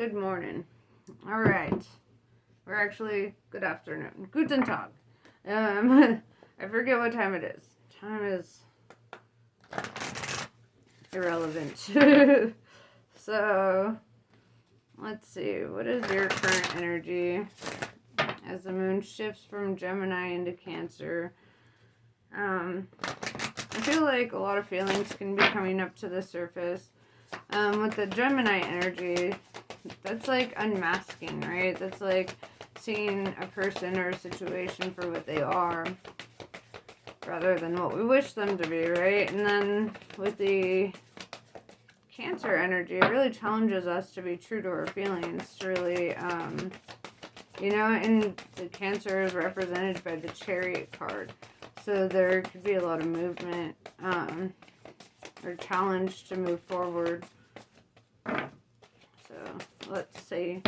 good morning. All right. Or actually, good afternoon. Guten Tag. I forget what time it is. Time is irrelevant. So, let's see. What is your current energy as the moon shifts from Gemini into Cancer? I feel like a lot of feelings can be coming up to the surface. With the Gemini energy, that's like unmasking, right? That's like seeing a person or a situation for what they are rather than what we wish them to be, right? And then with the Cancer energy, it really challenges us to be true to our feelings, to really, and the Cancer is represented by the Chariot card. So there could be a lot of movement, or challenge to move forward. So let's see.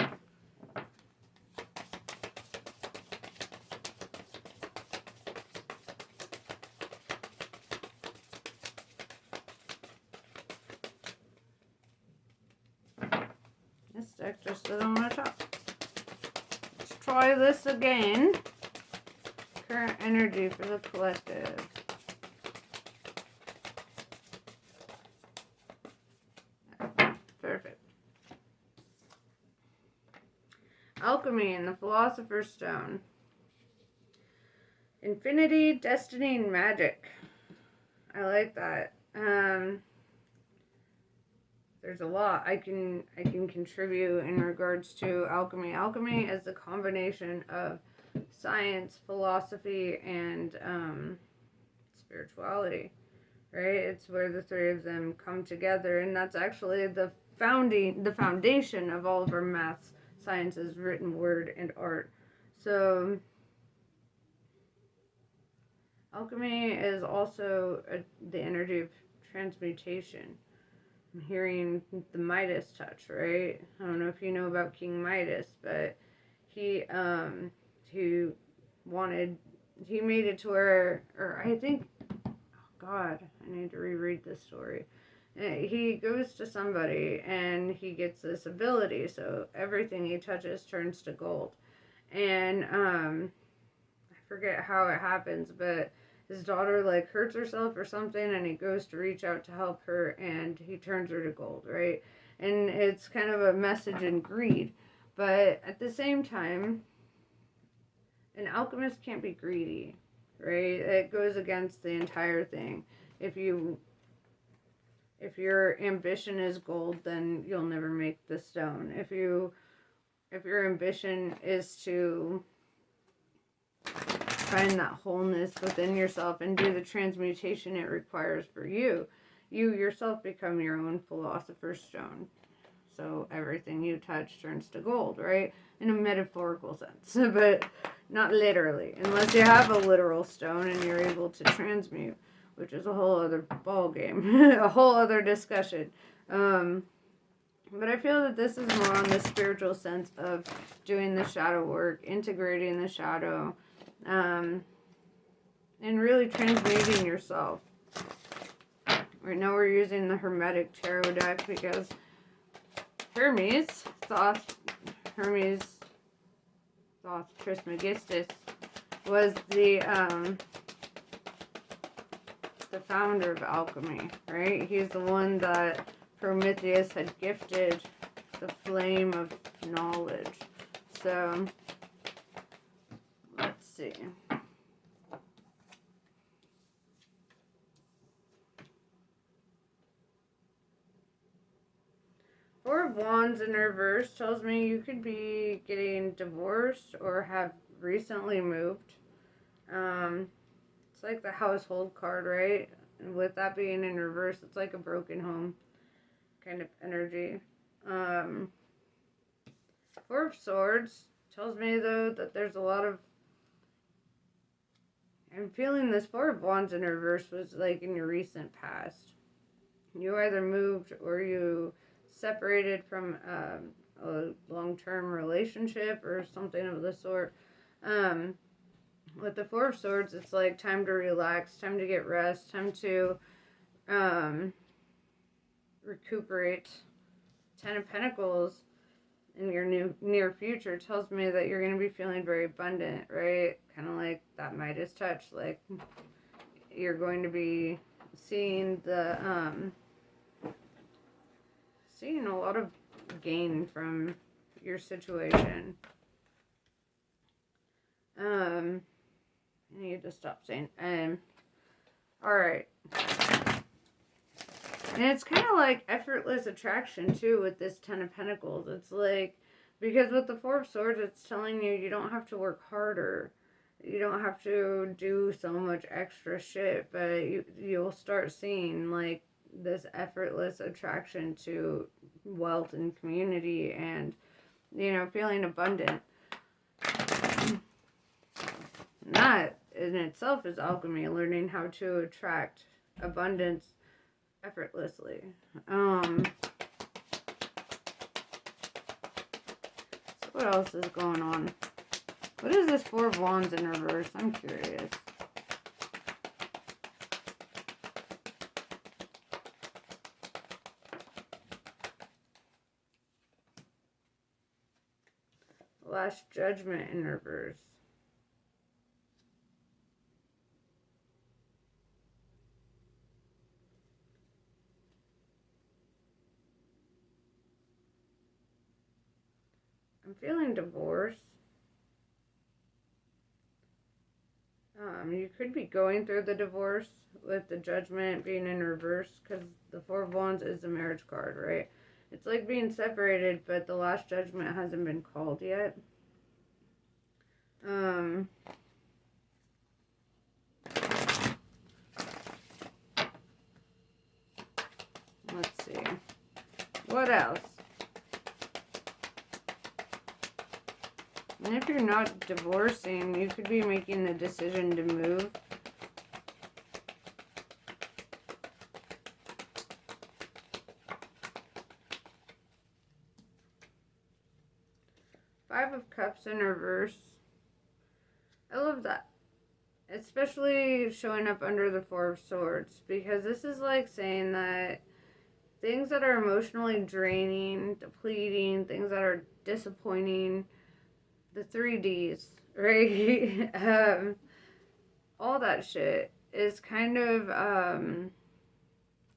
This deck just doesn't want to talk. Let's try this again. Current energy for the collective. Perfect. Alchemy and the Philosopher's Stone. Infinity, Destiny, and Magic. I like that. There's a lot I can contribute in regards to alchemy. Alchemy is the combination of science, philosophy, and spirituality, right? It's where the three of them come together, and that's actually the foundation of all of our maths, sciences, written word, and art. So alchemy is also the energy of transmutation. I'm hearing the Midas touch, right? I don't know if you know about King Midas, but he made it to where, or I think, oh God, I need to reread this story. He goes to somebody and he gets this ability, so everything he touches turns to gold. And I forget how it happens, but his daughter like hurts herself or something, and he goes to reach out to help her, and he turns her to gold, right? And it's kind of a message in greed, but at the same time, an alchemist can't be greedy, right? It goes against the entire thing. If your ambition is gold, then you'll never make the stone. If your ambition is to find that wholeness within yourself and do the transmutation it requires for you, you yourself become your own philosopher's stone. So everything you touch turns to gold, right? In a metaphorical sense, but not literally, unless you have a literal stone and you're able to transmute, which is a whole other ball game, a whole other discussion. But I feel that this is more on the spiritual sense of doing the shadow work, integrating the shadow, and really transmuting yourself. Right now we're using the Hermetic Tarot deck because Hermes Thoth Trismegistus was the founder of alchemy, right? He's the one that Prometheus had gifted the flame of knowledge. So let's see. Four of Wands in reverse tells me you could be getting divorced or have recently moved. It's like the household card, right? And with that being in reverse, it's like a broken home kind of energy. Four of Swords tells me, though, that there's a lot of... I'm feeling this Four of Wands in reverse was like in your recent past. You either moved or you separated from a long-term relationship or something of the sort. With the Four of Swords, it's like time to relax, time to get rest, time to recuperate. Ten of Pentacles in your near future tells me that you're going to be feeling very abundant, right? Kind of like that Midas touch. Like, you're going to be seeing seeing a lot of gain from your situation. I need to stop saying alright. And it's kind of like effortless attraction too with this Ten of Pentacles. It's like, because with the Four of Swords, it's telling you you don't have to work harder. You don't have to do so much extra shit, but you'll start seeing like this effortless attraction to wealth and community and, you know, feeling abundant. That in itself is alchemy, learning how to attract abundance effortlessly. So what else is going on? What is this Four of Wands in reverse? I'm curious. Last Judgment in reverse. I'm feeling divorce. You could be going through the divorce with the Judgment being in reverse, because the Four of Wands is the marriage card, right? It's like being separated, but the Last Judgment hasn't been called yet. Let's see. What else? And if you're not divorcing, you could be making the decision to move. Five of Cups in reverse. I love that. Especially showing up under the Four of Swords, because this is like saying that things that are emotionally draining, depleting, things that are disappointing, the 3Ds, right? All that shit is kind of,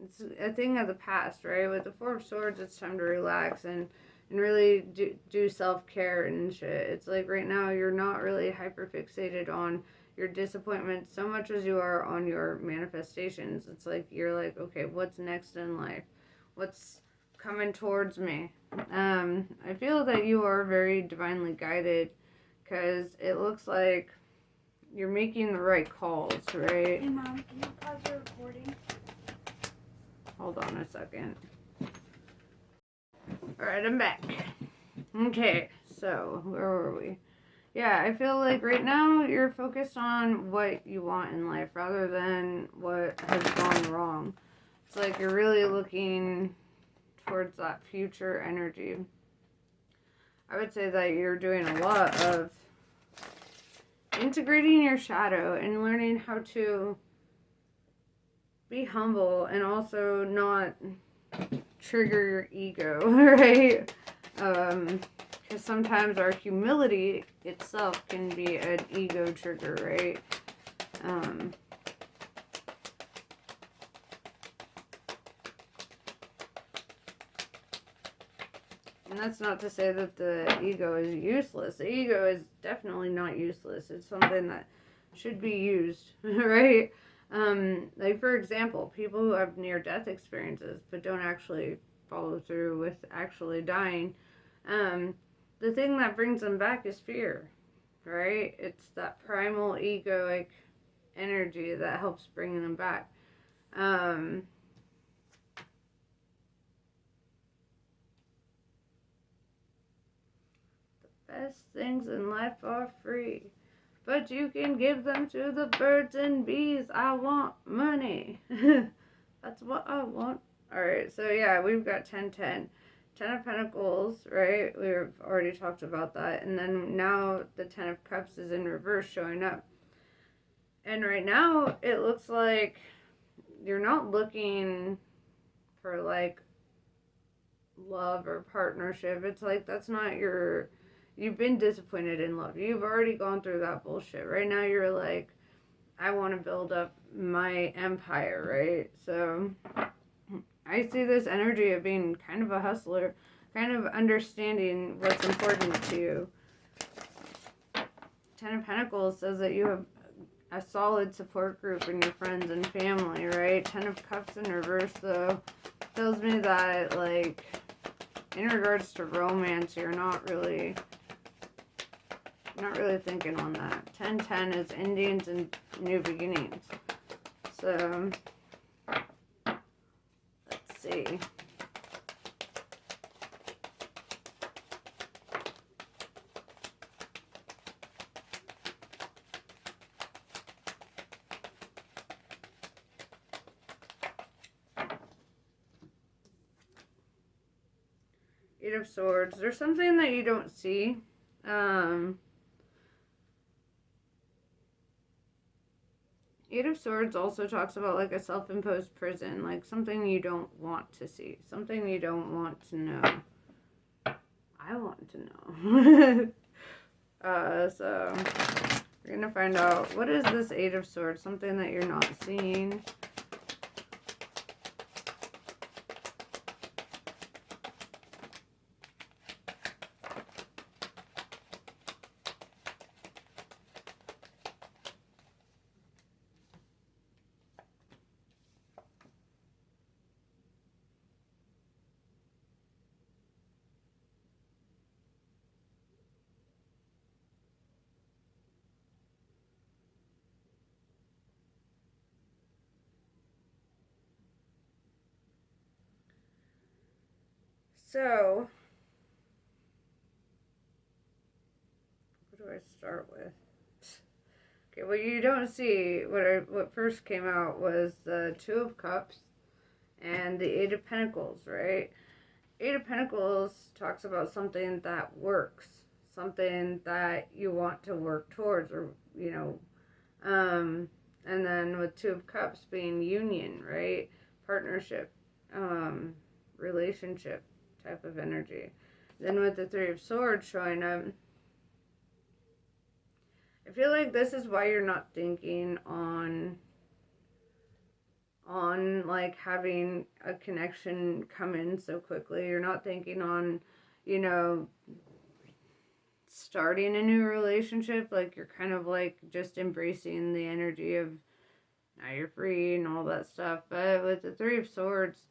it's a thing of the past, right? With the Four of Swords, it's time to relax and really do self-care and shit. It's like right now you're not really hyper-fixated on your disappointment so much as you are on your manifestations. It's like you're like, okay, what's next in life? What's coming towards me? I feel that you are very divinely guided, because it looks like you're making the right calls, right? Hey, Mom, can you pause your recording? Hold on a second. Alright, I'm back. Okay, so where were we? Yeah, I feel like right now you're focused on what you want in life rather than what has gone wrong. It's like you're really looking towards that future energy. I would say that you're doing a lot of integrating your shadow and learning how to be humble and also not trigger your ego, right? Because sometimes our humility itself can be an ego trigger, right? And that's not to say that the ego is useless. The ego is definitely not useless. It's something that should be used, right? Like, for example, people who have near-death experiences but don't actually follow through with actually dying, the thing that brings them back is fear, right? It's that primal egoic energy that helps bring them back. Best things in life are free, but you can give them to the birds and bees. I want money. That's what I want. Alright, so yeah, we've got 10-10. 10 of Pentacles, right? We've already talked about that. And then now the 10 of Cups is in reverse showing up. And right now, it looks like you're not looking for, like, love or partnership. It's like that's not your. You've been disappointed in love. You've already gone through that bullshit. Right now you're like, I want to build up my empire, right? So I see this energy of being kind of a hustler, kind of understanding what's important to you. Ten of Pentacles says that you have a solid support group in your friends and family, right? Ten of Cups in reverse, though, tells me that, like, in regards to romance, you're not really thinking on that. 10-10 is endings and new beginnings. So, let's see. Eight of Swords. There's something that you don't see. Eight of Swords also talks about like a self-imposed prison, like something you don't want to see, something you don't want to know. I want to know. So we're gonna find out, what is this Eight of Swords? Something that you're not seeing. So, what do I start with? Okay, what you don't see, what first came out was the Two of Cups and the Eight of Pentacles, right? Eight of Pentacles talks about something that works, something that you want to work towards, or, you know, and then with Two of Cups being union, right? Partnership, relationship type of energy. Then with the Three of Swords showing up, I feel like this is why you're not thinking on like having a connection come in so quickly. You're not thinking on, you know, starting a new relationship. Like you're kind of like just embracing the energy of now you're free and all that stuff. But with the Three of Swords,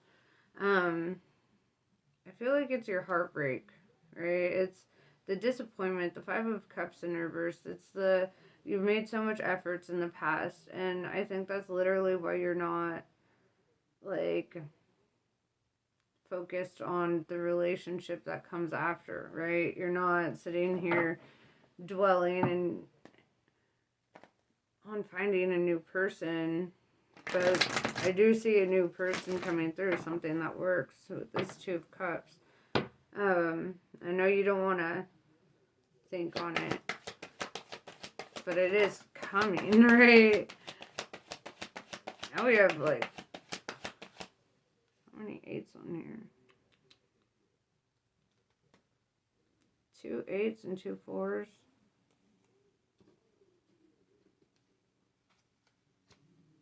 I feel like it's your heartbreak, right? It's the disappointment, the Five of Cups in reverse. It's the, you've made so much efforts in the past, and I think that's literally why you're not, like, focused on the relationship that comes after, right? You're not sitting here dwelling and on finding a new person, but I do see a new person coming through, something that works with this Two of Cups. I know you don't want to think on it, but it is coming, right? Now we have like, how many eights on here? 2 8s and 2 4s.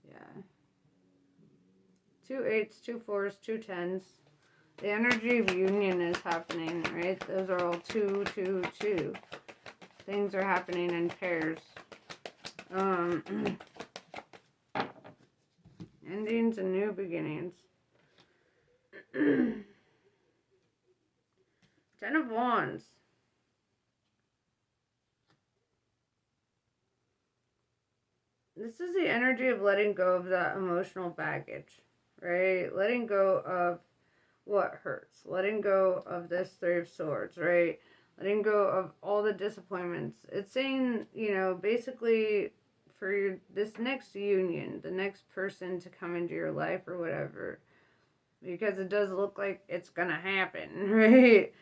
Yeah. 2 8s, 2 4s, 2 10s. The energy of union is happening, right? Those are all 2 2 2. Things are happening in pairs. Endings and new beginnings. 10 of Wands. This is the energy of letting go of that emotional baggage, right? Letting go of what hurts. Letting go of this Three of Swords, right? Letting go of all the disappointments. It's saying, you know, basically for this next union, the next person to come into your life or whatever, because it does look like it's gonna happen, right?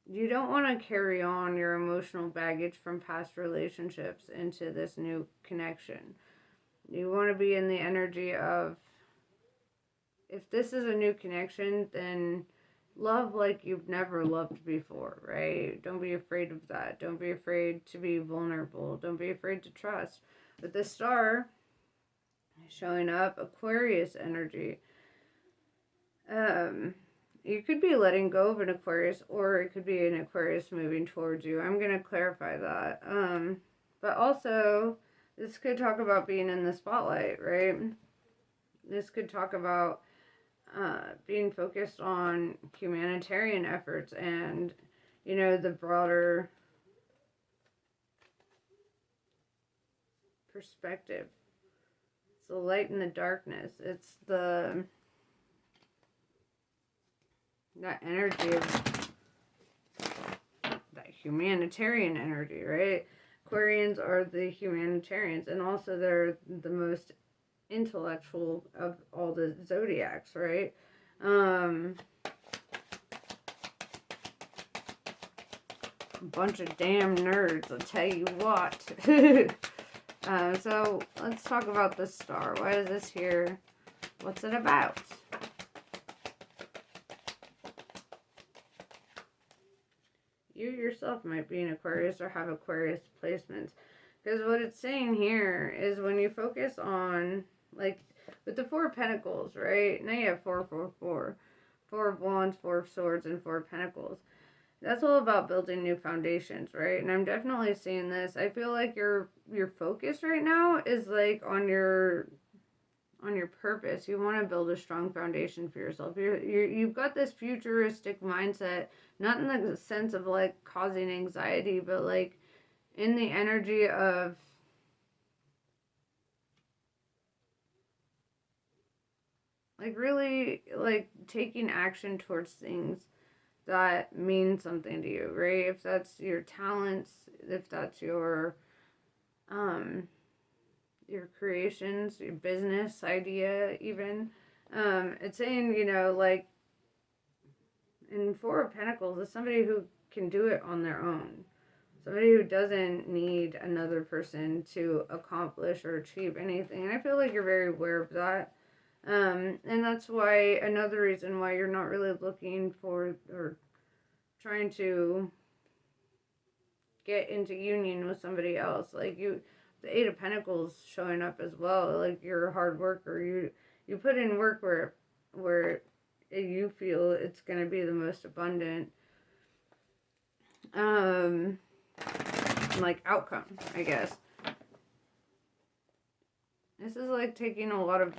You don't want to carry on your emotional baggage from past relationships into this new connection. You want to be in the energy of, if this is a new connection, then love like you've never loved before, right? Don't be afraid of that. Don't be afraid to be vulnerable. Don't be afraid to trust. With the star showing up, Aquarius energy. You could be letting go of an Aquarius, or it could be an Aquarius moving towards you. I'm going to clarify that. But also, this could talk about being in the spotlight, right? This could talk about being focused on humanitarian efforts and, you know, the broader perspective. It's the light and the darkness. It's that energy of that humanitarian energy, right? Aquarians are the humanitarians, and also they're the most intellectual of all the zodiacs, right? Bunch of damn nerds, I'll tell you what. So let's talk about this star. Why is this here? What's it about? You yourself might be an Aquarius or have Aquarius placements. Because what it's saying here is when you focus on, like, with the Four of Pentacles, right? Now you have 4, 4, 4. 4 of Wands, 4 of Swords, and 4 of Pentacles. That's all about building new foundations, right? And I'm definitely seeing this. I feel like your focus right now is, like, on your purpose. You want to build a strong foundation for yourself. You've got this futuristic mindset, not in the sense of, like, causing anxiety, but, like, in the energy of like really like taking action towards things that mean something to you, right? If that's your talents, if that's your creations, your business idea even. It's saying, you know, like in Four of Pentacles is somebody who can do it on their own. Somebody who doesn't need another person to accomplish or achieve anything. And I feel like you're very aware of that. And that's why, another reason why you're not really looking for or trying to get into union with somebody else. Like the Eight of Pentacles showing up as well. Like you're a hard worker. You put in work where you feel it's going to be the most abundant. Like outcome, I guess. This is like taking a lot of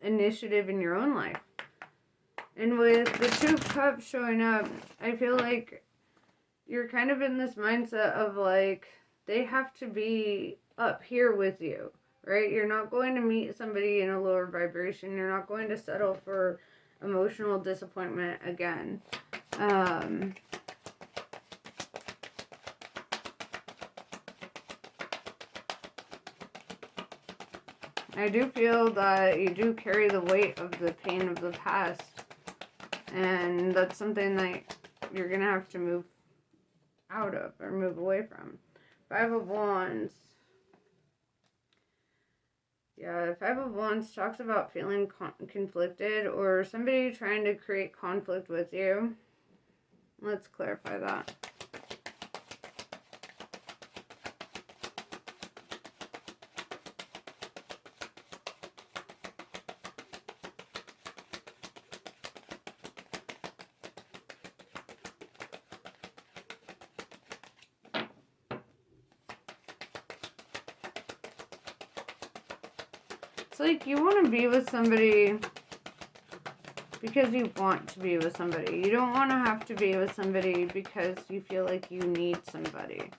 initiative in your own life. And with the Two of Cups showing up, I feel like you're kind of in this mindset of like, they have to be up here with you, right? You're not going to meet somebody in a lower vibration. You're not going to settle for emotional disappointment again. I do feel that you do carry the weight of the pain of the past, and that's something that you're going to have to move out of or move away from. Five of Wands. Yeah, Five of Wands talks about feeling conflicted or somebody trying to create conflict with you. Let's clarify that. Like you want to be with somebody because you want to be with somebody. You don't want to have to be with somebody because you feel like you need somebody.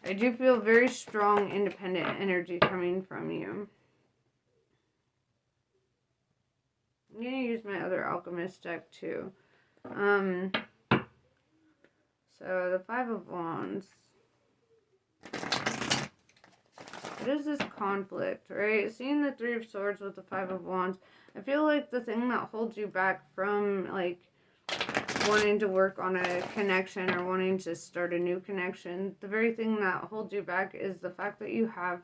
I do feel very strong, independent energy coming from you. I'm going to use my other Alchemist deck too. So the Five of Wands. What is this conflict, right? Seeing the Three of Swords with the Five of Wands, I feel like the thing that holds you back from, like, wanting to work on a connection or wanting to start a new connection, the very thing that holds you back is the fact that you have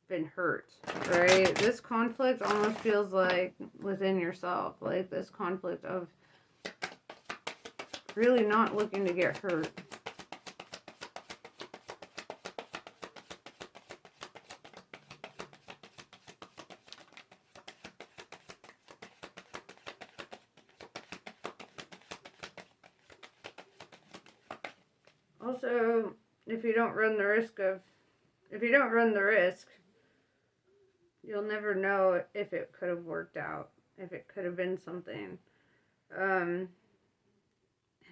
been hurt, right? This conflict almost feels like within yourself, like this conflict of really not looking to get hurt. Also, if you don't run the risk, you'll never know if it could have worked out, if it could have been something. And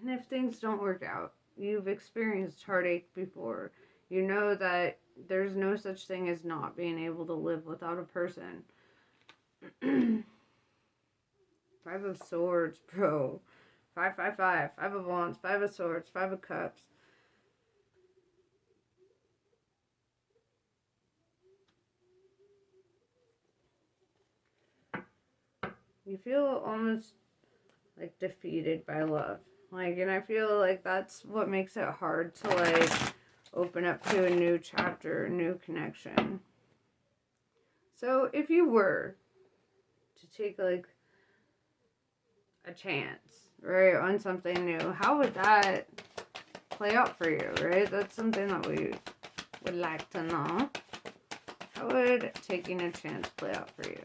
if things don't work out, you've experienced heartache before. You know that there's no such thing as not being able to live without a person. 5 of Swords, bro. 5, 5, 5. 5 of Wands, 5 of Swords, 5 of Cups. You feel almost like defeated by love. Like, and I feel like that's what makes it hard to like open up to a new chapter, a new connection. So if you were to take like a chance, right, on something new, how would that play out for you, right? That's something that we would like to know. How would taking a chance play out for you?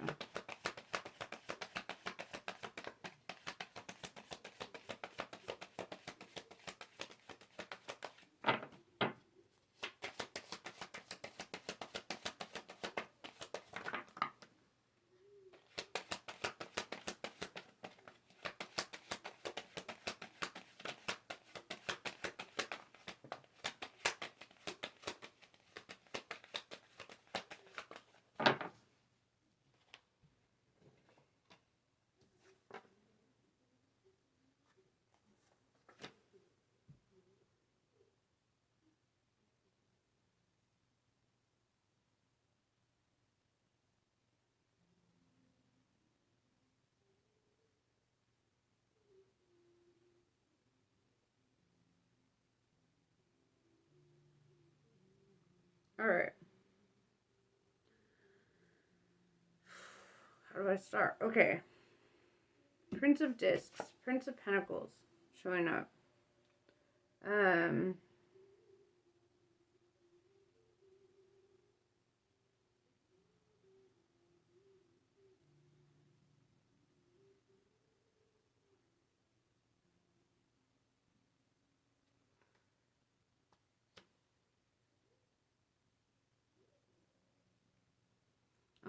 All right. How do I start? Okay. Prince of Discs, Prince of Pentacles showing up. I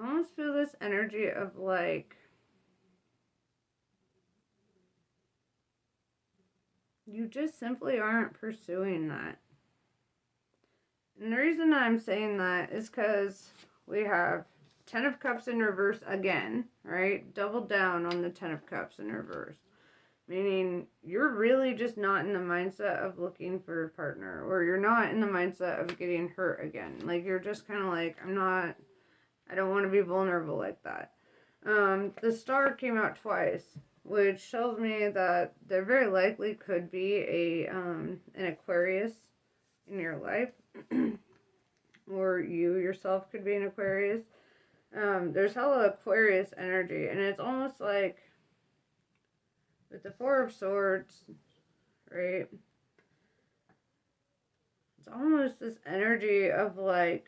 almost feel this energy of like you just simply aren't pursuing that. And the reason I'm saying that is because we have 10 of Cups in reverse again, right? Double down on the 10 of Cups in reverse. Meaning you're really just not in the mindset of looking for a partner, or you're not in the mindset of getting hurt again. Like you're just kind of like, I don't want to be vulnerable like that. The Star came out twice, which tells me that there very likely could be an Aquarius in your life, or you yourself could be an Aquarius. There's hella Aquarius energy, and it's almost like with the Four of Swords, right? It's almost this energy of like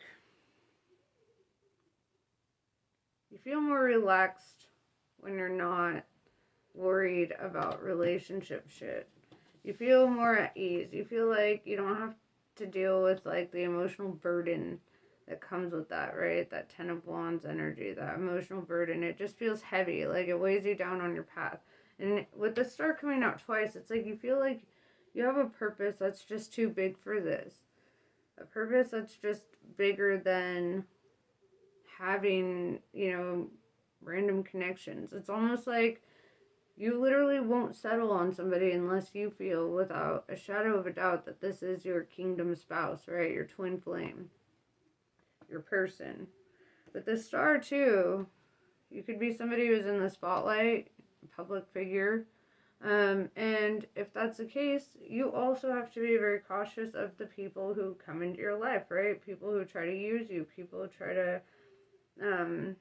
you feel more relaxed when you're not worried about relationship shit. You feel more at ease. You feel like you don't have to deal with like the emotional burden that comes with that, right? That 10 of Wands energy, that emotional burden. It just feels heavy, like it weighs you down on your path. And with the Star coming out twice, it's like you feel like you have a purpose that's just too big for this. A purpose that's just bigger than having, random connections. It's almost like you literally won't settle on somebody unless you feel without a shadow of a doubt that this is your kingdom spouse, right? Your twin flame, your person. But the Star too, you could be somebody who's in the spotlight, a public figure. And if that's the case, you also have to be very cautious of the people who come into your life, right? People who try to use you, people who try to You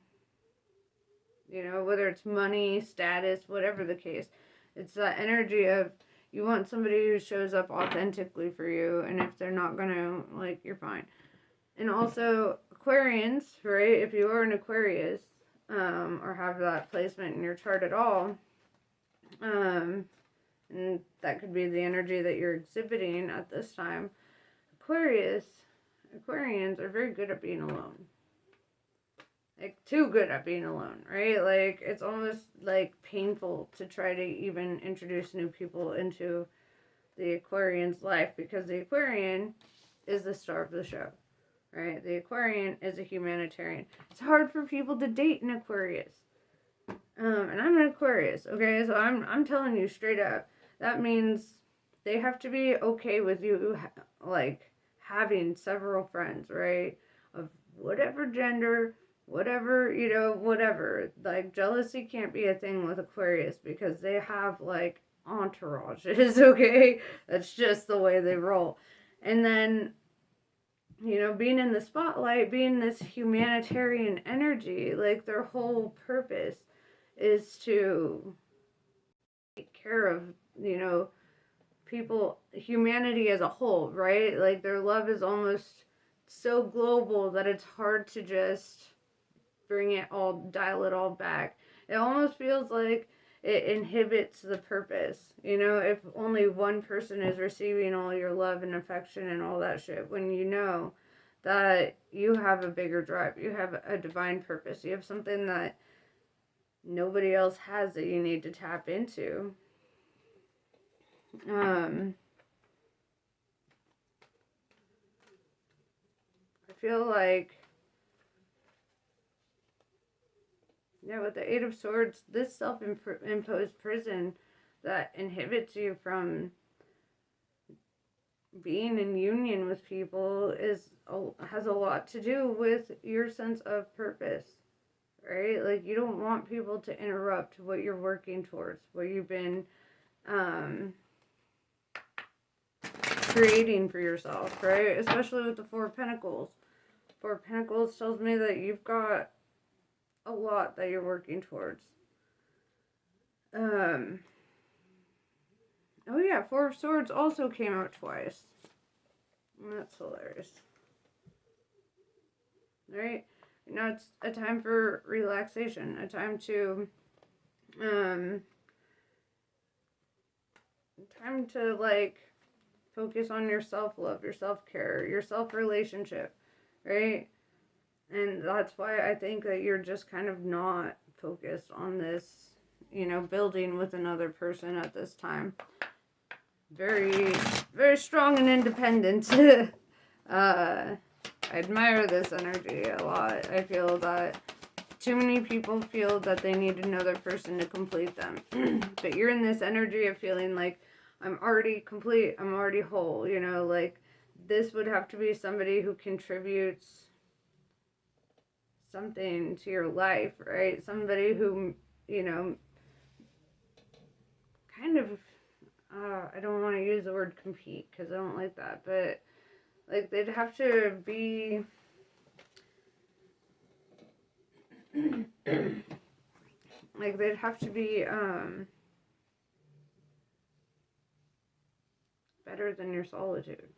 know, whether it's money, status, whatever the case. It's that energy of you want somebody who shows up authentically for you, and if they're not gonna, like, you're fine. And also, Aquarians, right? If you are an Aquarius, or have that placement in your chart at all, and that could be the energy that you're exhibiting at this time. Aquarians are very good at being alone. Like, too good at being alone, right? Like, it's almost, like, painful to try to even introduce new people into the Aquarian's life, because the Aquarian is the star of the show, right? The Aquarian is a humanitarian. It's hard for people to date an Aquarius. And I'm an Aquarius, okay? So I'm telling you straight up, that means they have to be okay with you, like, having several friends, right? Of whatever gender, whatever, you know, whatever. Like, jealousy can't be a thing with Aquarius, because they have, like, entourages, okay? That's just the way they roll. And then, you know, being in the spotlight, being this humanitarian energy, like, their whole purpose is to take care of, you know, people, humanity as a whole, right? Like, their love is almost so global that it's hard to just dial it all back. It almost feels like it inhibits the purpose, you know, if only one person is receiving all your love and affection and all that shit, when you know that you have a bigger drive, you have a divine purpose, you have something that nobody else has that you need to tap into. I feel like, yeah, with the Eight of Swords, this self-imposed prison that inhibits you from being in union with people has a lot to do with your sense of purpose, right? Like, you don't want people to interrupt what you're working towards, what you've been creating for yourself, right? Especially with the Four of Pentacles. Four of Pentacles tells me that you've got a lot that you're working towards. Oh yeah, Four of Swords also came out twice. That's hilarious. Right? Now it's a time for relaxation, a time to like focus on your self-love, your self-care, your self-relationship, right? And that's why I think that you're just kind of not focused on this, you know, building with another person at this time. Very, very strong and independent. I admire this energy a lot. I feel that too many people feel that they need another person to complete them. But you're in this energy of feeling like, I'm already complete, I'm already whole, you know, like, this would have to be somebody who contributes something to your life, right? Somebody who, you know, kind of, I don't want to use the word compete, because I don't like that, but, like, they'd have to be like, they'd have to be better than your solitude.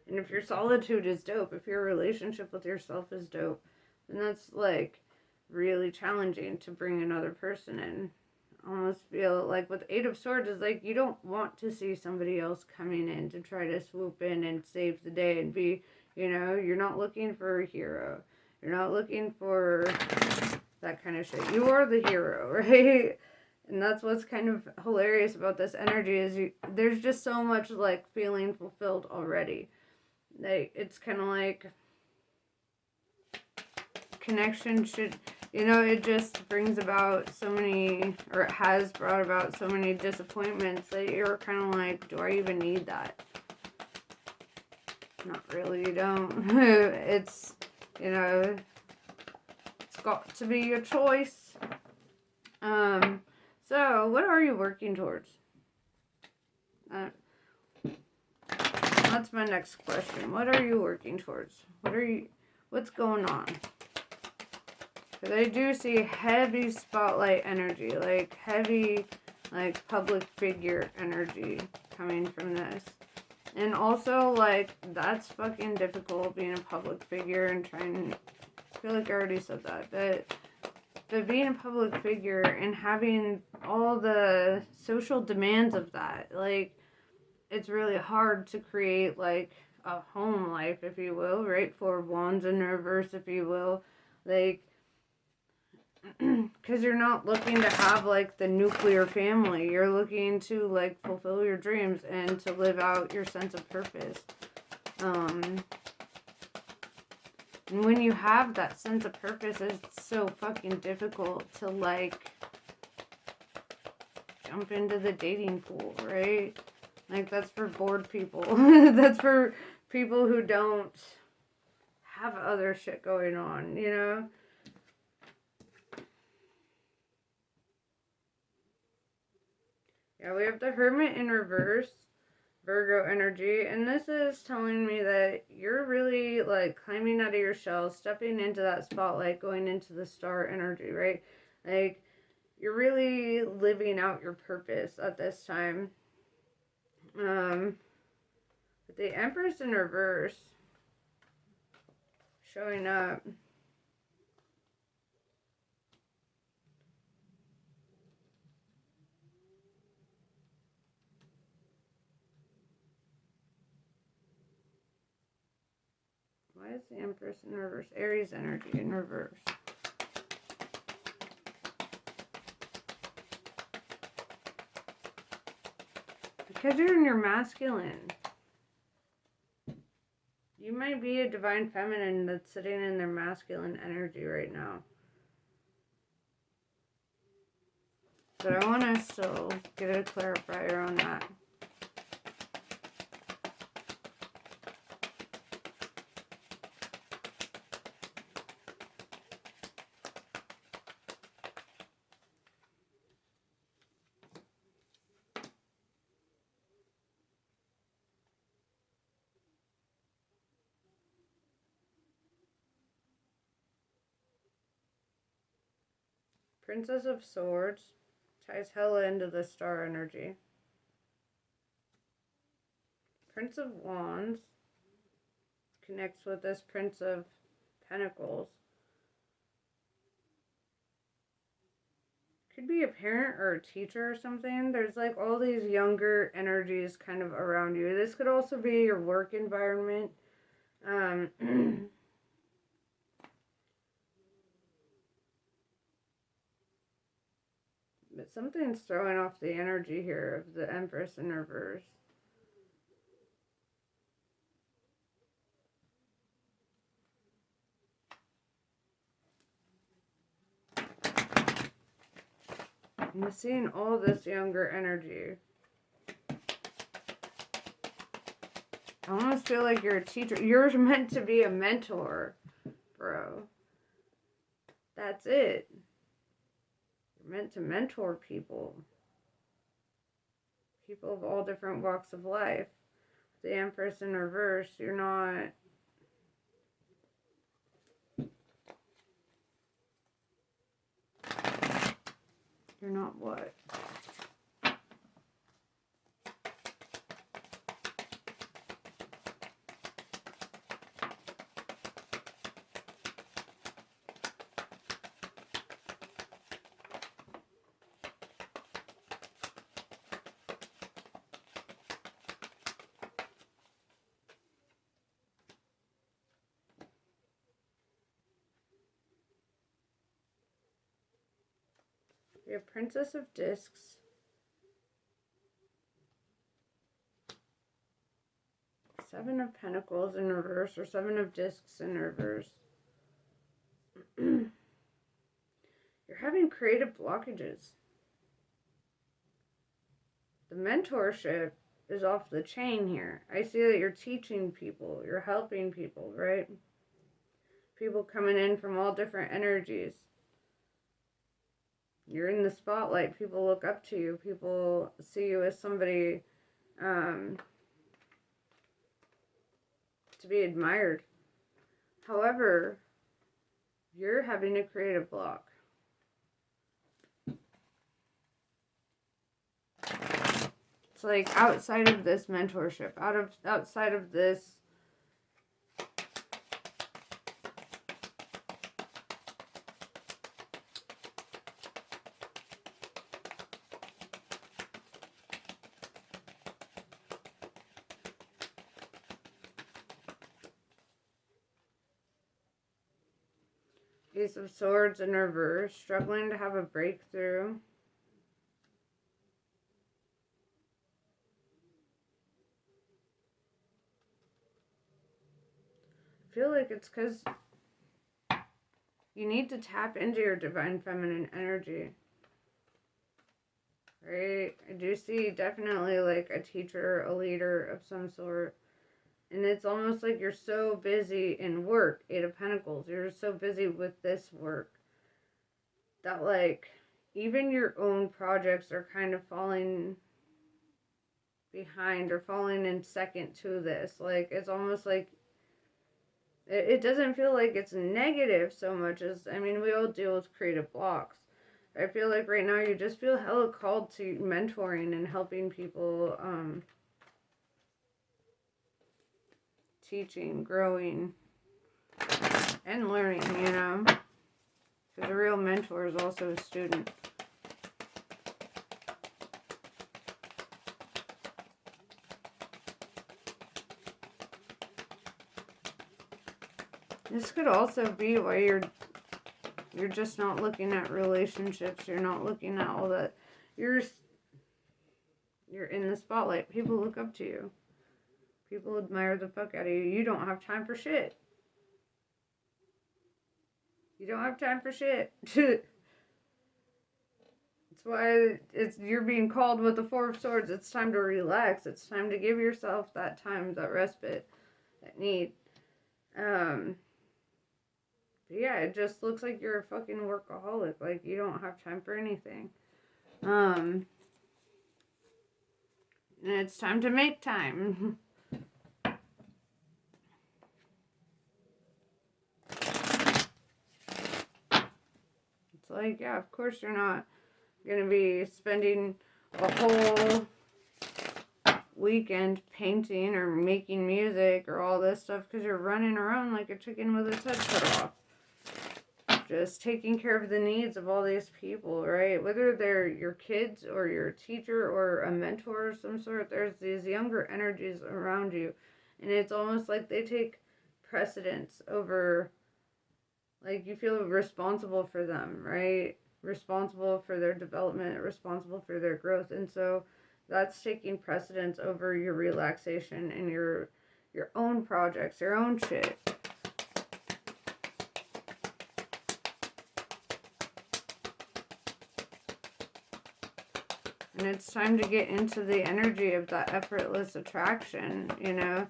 And if your solitude is dope, if your relationship with yourself is dope, then that's, like, really challenging to bring another person in. I almost feel like with Eight of Swords is like, you don't want to see somebody else coming in to try to swoop in and save the day and be, you know, you're not looking for a hero. You're not looking for that kind of shit. You are the hero, right? And that's what's kind of hilarious about this energy is there's just so much, like, feeling fulfilled already. Like, it's kind of like connection should, you know, it just brings about so many, or it has brought about so many disappointments that you're kind of like, do I even need that? Not really, you don't. It's, you know, it's got to be your choice. So what are you working towards? That's my next question. What are you working towards? What's going on? Because I do see heavy spotlight energy, like heavy, like public figure energy coming from this. And also, like, that's fucking difficult being a public figure and trying, I feel like I already said that, but being a public figure and having all the social demands of that, like, it's really hard to create, like, a home life, if you will, right? Four of Wands in reverse, if you will. Like, because you're not looking to have, like, the nuclear family. You're looking to, like, fulfill your dreams and to live out your sense of purpose. And when you have that sense of purpose, it's so fucking difficult to, like, jump into the dating pool, right? Like, that's for bored people. That's for people who don't have other shit going on, you know? Yeah, we have the Hermit in reverse, Virgo energy, and this is telling me that you're really, like, climbing out of your shell, stepping into that spotlight, going into the star energy, right? Like, you're really living out your purpose at this time. But the Empress in reverse showing up. Why is the Empress in reverse? Aries energy in reverse. Because you're in your masculine. You might be a divine feminine that's sitting in their masculine energy right now. But I want to still get a clarifier on that. Princess of Swords ties hella into the star energy. Prince of Wands connects with this Prince of Pentacles. Could be a parent or a teacher or something. There's, like, all these younger energies kind of around you. This could also be your work environment. But something's throwing off the energy here of the Empress in reverse. I'm seeing all this younger energy. I almost feel like you're a teacher. You're meant to be a mentor, bro. That's it. You're meant to mentor people. People of all different walks of life. The Empress in reverse, you're not... You're not what? We have Princess of Discs. Seven of Pentacles in reverse, or Seven of Discs in reverse. You're having creative blockages. The mentorship is off the chain here. I see that you're teaching people. You're helping people, right? People coming in from all different energies. You're in the spotlight. People look up to you. People see you as somebody to be admired. However, You're having a creative block. It's like outside of this mentorship, outside of this Ace of Swords in reverse, struggling to have a breakthrough. I feel like it's because you need to tap into your divine feminine energy. Right? I do see definitely like a teacher, a leader of some sort. And it's almost like you're so busy in work, Eight of Pentacles. You're so busy with this work that like even your own projects are kind of falling behind or falling in second to this. Like it's almost like it doesn't feel like it's negative so much as, I mean, we all deal with creative blocks. I feel like right now you just feel hella called to mentoring and helping people, teaching, growing, and learning, you know? Because a real mentor is also a student. This could also be why you're just not looking at relationships. You're not looking at all that. You're in the spotlight. People look up to you. People admire the fuck out of you. You don't have time for shit. You don't have time for shit. That's why you're being called with the Four of Swords. It's time to relax. It's time to give yourself that time, that respite, that need. Yeah, it just looks like you're a fucking workaholic. Like, you don't have time for anything. And it's time to make time. It's like, yeah, of course you're not going to be spending a whole weekend painting or making music or all this stuff because you're running around like a chicken with its head cut off. Just taking care of the needs of all these people, right? Whether they're your kids or your teacher or a mentor of some sort, there's these younger energies around you. And it's almost like they take precedence over, like, you feel responsible for them, right? Responsible for their development, responsible for their growth. And so that's taking precedence over your relaxation and your own projects, your own shit. And it's time to get into the energy of that effortless attraction, you know,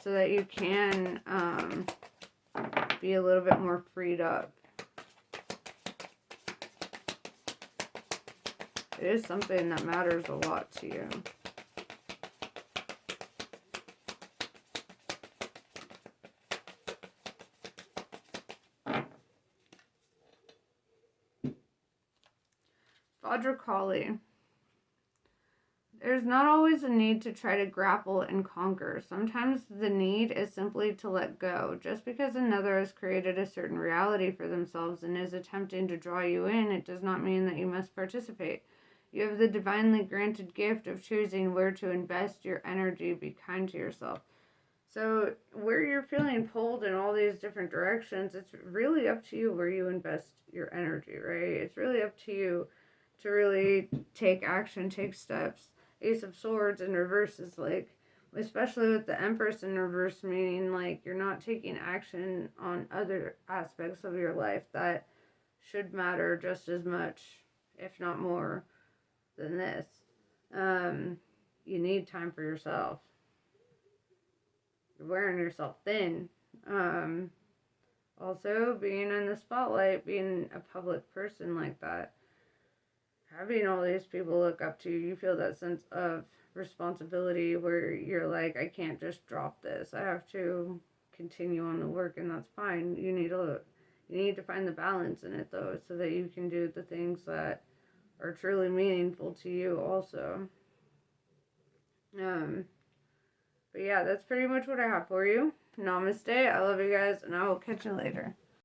so that you can be a little bit more freed up. It is something that matters a lot to you. Vajrakali. There's not always a need to try to grapple and conquer. Sometimes the need is simply to let go. Just because another has created a certain reality for themselves and is attempting to draw you in, it does not mean that you must participate. You have the divinely granted gift of choosing where to invest your energy. Be kind to yourself. So where you're feeling pulled in all these different directions, it's really up to you where you invest your energy, right? It's really up to you to really take action, take steps. Ace of Swords in reverse is like, especially with the Empress in reverse, meaning like you're not taking action on other aspects of your life that should matter just as much, if not more, than this. You need time for yourself. You're wearing yourself thin. Also, being in the spotlight, being a public person like that, having all these people look up to you, you feel that sense of responsibility where you're like, I can't just drop this. I have to continue on the work, and that's fine. You You need to find the balance in it, though, so that you can do the things that are truly meaningful to you also. But yeah, that's pretty much what I have for you. Namaste. I love you guys, and I will catch you later.